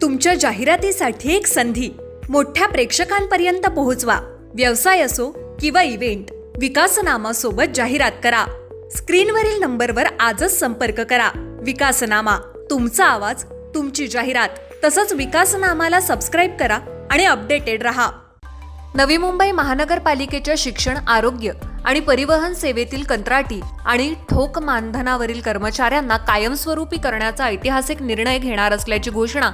तुमच्या जाहिरातीसाठी एक संधी मोठ्या प्रेक्षकांपर्यंत पोहोचवा। व्यवसाय असो किंवा इव्हेंट, विकासनामा सोबत जाहिरात करा। स्क्रीनवरील नंबरवर आजच संपर्क करा। विकासनामा, तुमचा आवाज, तुमची जाहिरात। तसंच विकासनामाला सबस्क्राइब करा आणि अपडेटेड रहा। नवी मुंबई महानगरपालिकेच्या शिक्षण, आरोग्य आणि परिवहन सेवेतील कंत्राटी आणि ठोक मानधनावरील कर्मचाऱ्यांना कायमस्वरूपी करण्याचा ऐतिहासिक निर्णय घेणार असल्याची घोषणा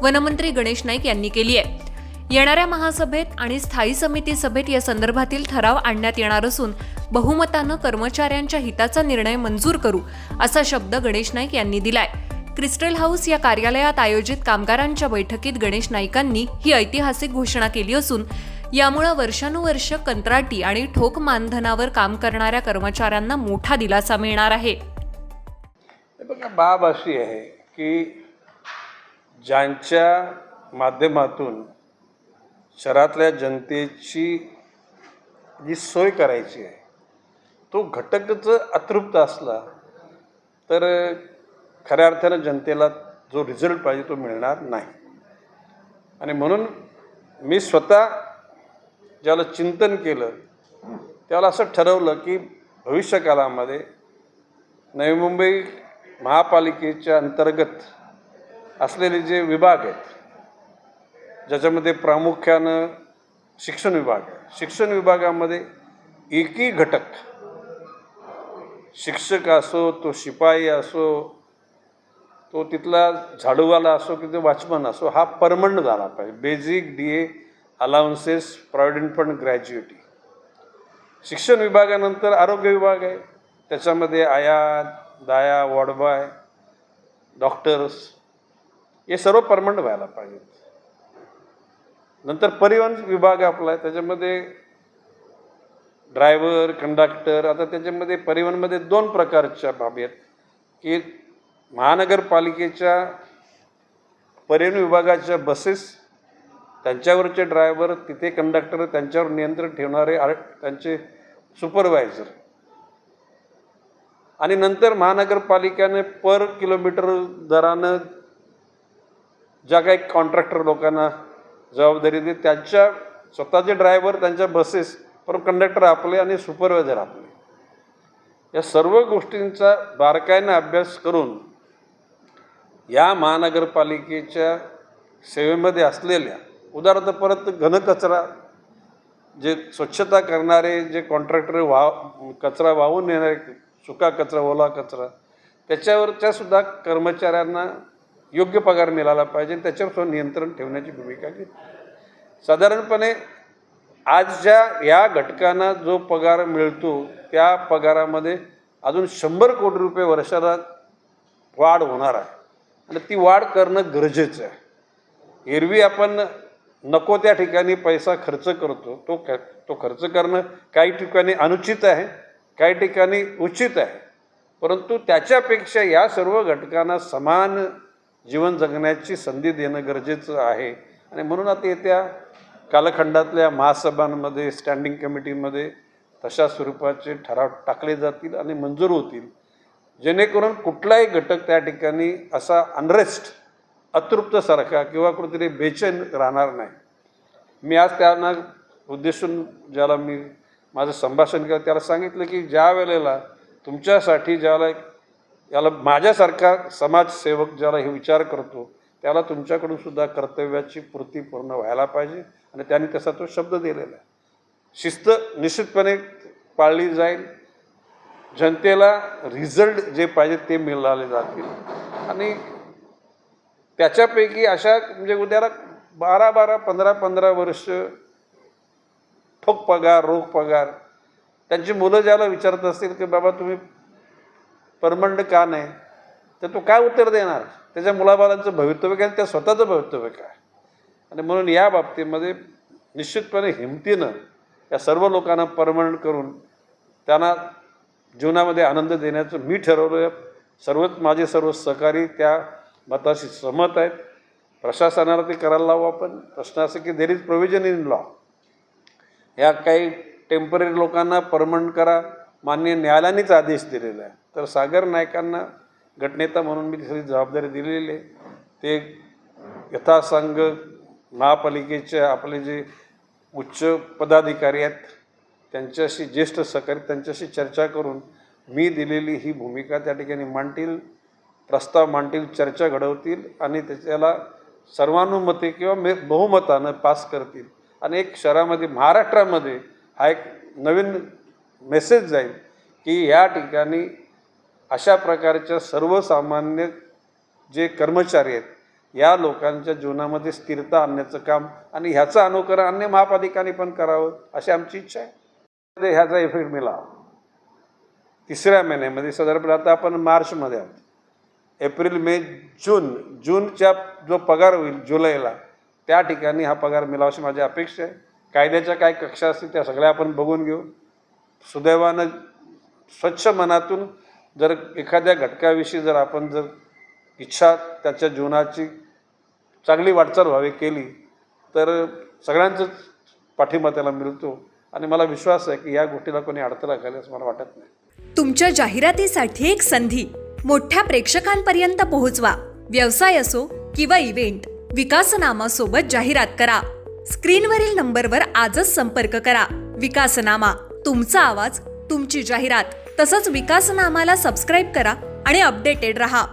वनमंत्री गणेश नाईक यांनी केली आहे। येणाऱ्या महासभेत आणि स्थायी समिती सभेत या संदर्भातील ठराव आणण्यात येणार असून बहुमतानं कर्मचाऱ्यांच्या हिताचा निर्णय मंजूर करू असा शब्द गणेश नाईक यांनी दिलाय। क्रिस्टल हाऊस या कार्यालयात आयोजित कामगारांच्या बैठकीत गणेश नाईकांनी ही ऐतिहासिक घोषणा केली असून यामुळे वर्षानुवर्ष कंत्राटी आणि ठोक मानधनावर काम करणाऱ्या कर्मचाऱ्यांना मोठा दिलासा मिळणार आहे। बघा, बाब अशी आहे की ज्यांच्या माध्यमातून शहरातल्या जनतेची जी सोय करायची आहे तो घटकच अतृप्त असला तर खऱ्या अर्थानं जनतेला जो रिझल्ट पाहिजे तो मिळणार नाही। आणि म्हणून मी स्वतः ज्याला चिंतन केलं त्याला असं ठरवलं की भविष्यकाळामध्ये नवी मुंबई महापालिकेच्या अंतर्गत असलेले जे विभाग आहेत, ज्याच्यामध्ये प्रामुख्यानं शिक्षण विभाग आहे, शिक्षण विभागामध्ये एकही घटक, शिक्षक असो, तो शिपाई असो, तो तिथला झाडूवाला असो की तो वॉचमन असो, हा परमनंट झाला पाहिजे। Basic DA allowances, provident fund, ग्रॅज्युएटी। शिक्षण विभागानंतर आरोग्य विभाग आहे, त्याच्यामध्ये आया, दाया, वॉर्डबॉय, डॉक्टर्स, हे सर्व परमनंट व्हायला पाहिजेत। नंतर परिवहन विभाग आपला आहे, त्याच्यामध्ये ड्रायव्हर, कंडक्टर। आता त्याच्यामध्ये परिवहनमध्ये दोन प्रकारच्या बाबी आहेत की महानगरपालिकेच्या परिवहन विभागाच्या बसेस, त्यांच्यावरचे ड्रायव्हर, तिथे कंडक्टर, त्यांच्यावर नियंत्रण ठेवणारे त्यांचे सुपरवायझर, आणि नंतर महानगरपालिकेने पर किलोमीटर दरानं ज्या काही कॉन्ट्रॅक्टर लोकांना जबाबदारी दे, त्यांच्या स्वतःचे ड्रायव्हर, त्यांच्या बसेस, पर कंडक्टर आपले आणि सुपरवायझर आपले। या सर्व गोष्टींचा बारकाईनं अभ्यास करून या महानगरपालिकेच्या सेवेमध्ये असलेल्या, उदाहरणार्थ परत घनकचरा, जे स्वच्छता करणारे जे कॉन्ट्रॅक्टर, कचरा वाहून नेणारे, सुका कचरा, ओला कचरा, त्याच्यावरच्या सुद्धा कर्मचाऱ्यांना योग्य पगार मिळाला पाहिजे, त्याच्यावर नियंत्रण ठेवण्याची भूमिका घेतली। साधारणपणे आजच्या या घटकांना जो पगार मिळतो त्या पगारामध्ये अजून 100 कोटी रुपये वर्षाला वाढ होणार आहे आणि ती वाढ करणं गरजेचं आहे। एरवी आपण नको त्या ठिकाणी पैसा खर्च करतो, तो खर्च करणं काही ठिकाणी अनुचित आहे, काही ठिकाणी उचित आहे, परंतु त्याच्यापेक्षा या सर्व घटकांना समान जीवन जगण्याची संधी देणं गरजेचं आहे। आणि म्हणून आता येत्या कालखंडातल्या महासभांमध्ये, स्टँडिंग कमिटीमध्ये तशा स्वरूपाचे ठराव टाकले जातील आणि मंजूर होतील, जेणेकरून कुठलाही घटक त्या ठिकाणी असा अनरेस्ट, अतृप्तसारखा किंवा कुठेतरी बेचैन राहणार नाही। मी आज त्यांना उद्देशून ज्याला मी माझं संभाषण केलं त्याला सांगितलं की ज्या वेळेला तुमच्यासाठी ज्याला याला माझ्यासारखा समाजसेवक ज्याला हे विचार करतो त्याला तुमच्याकडून सुद्धा कर्तव्याची पूर्ती पूर्ण व्हायला पाहिजे आणि त्यांनी तसा तो शब्द दिलेला आहे। शिस्त निश्चितपणे पाळली जाईल, जनतेला रिझल्ट जे पाहिजे ते मिळाले जातील आणि त्याच्यापैकी अशा म्हणजे उद्याला 12-12, 15-15 वर्ष ठोक पगार, रोख पगार, त्यांची मुलं ज्याला विचारत असतील की बाबा तुम्ही परमनंट का नाही, तर तो काय उत्तर देणार? त्याच्या मुलाबाळांचं भवितव्य काय, त्या स्वतःचं भवितव्य काय? आणि म्हणून या बाबतीमध्ये निश्चितपणे हिमतीनं या सर्व लोकांना परमनंट करून त्यांना जीवनामध्ये आनंद देण्याचं मी ठरवलं आहे। माझे सर्व सहकारी त्या मताशी सहमत आहेत। प्रशासनाला ते करायला लावू आपण। प्रश्न असं की there is provision in law, या काही टेम्पररी लोकांना परमनंट करा, माननीय न्यायालयानेच आदेश दिलेला आहे। तर सागर नाईकांना गटनेता म्हणून मी ती सगळी जबाबदारी दिलेली आहे। ते यथासांग महापालिकेचे आपले जे उच्च पदाधिकारी आहेत त्यांच्याशी, ज्येष्ठ सहकारी त्यांच्याशी चर्चा करून मी दिलेली ही भूमिका त्या ठिकाणी मांडतील, प्रस्ताव मांडतील, चर्चा घडवतील आणि त्याच्याला सर्वानुमते किंवा बहुमतानं पास करतील. आणि एक शहरामध्ये, महाराष्ट्रामध्ये हा एक नवीन मेसेज जाईल की या ठिकाणी अशा प्रकारच्या सर्वसामान्य जे कर्मचारी आहेत या लोकांच्या जीवनामध्ये स्थिरता आणण्याचं काम आणि ह्याचं अनुकरण अन्य महापालिकांनी पण करावं अशी आमची इच्छा आहे. ह्याचा इफेक्ट मिळाला तिसऱ्या महिन्यामध्ये, साधारणपणे आता आपण मार्चमध्ये आहोत, एप्रिल, मे, जूनच्या जो पगार होईल जुलैला त्या ठिकाणी हा पगार मिळावा अशी माझी अपेक्षा आहे. कायद्याच्या काय कक्षा असतील त्या सगळ्या आपण बघून घेऊ. सुदैवानं स्वच्छ मनातून जर एखाद्या घटकाविषयी जर आपण जर इच्छा त्याच्या जीवनाची चांगली वाटचाल व्हावी केली तर सगळ्यांचंच पाठिंबा त्याला मिळतो आणि मला विश्वास आहे की या गोष्टीला कोणी अडथळा घालेल असं मला वाटत नाही. तुमच्या जाहिरातीसाठी एक संधी मोठ्या प्रेक्षकांपर्यंत पोहोचवा. व्यवसाय असो किंवा इव्हेंट, विकासनामा सोबत जाहिरात करा. स्क्रीनवरील नंबरवर आजच संपर्क करा. विकासनामा, तुमचा आवाज, तुमची जाहिरात. तसंच विकासनामाला सबस्क्राईब करा आणि अपडेटेड रहा.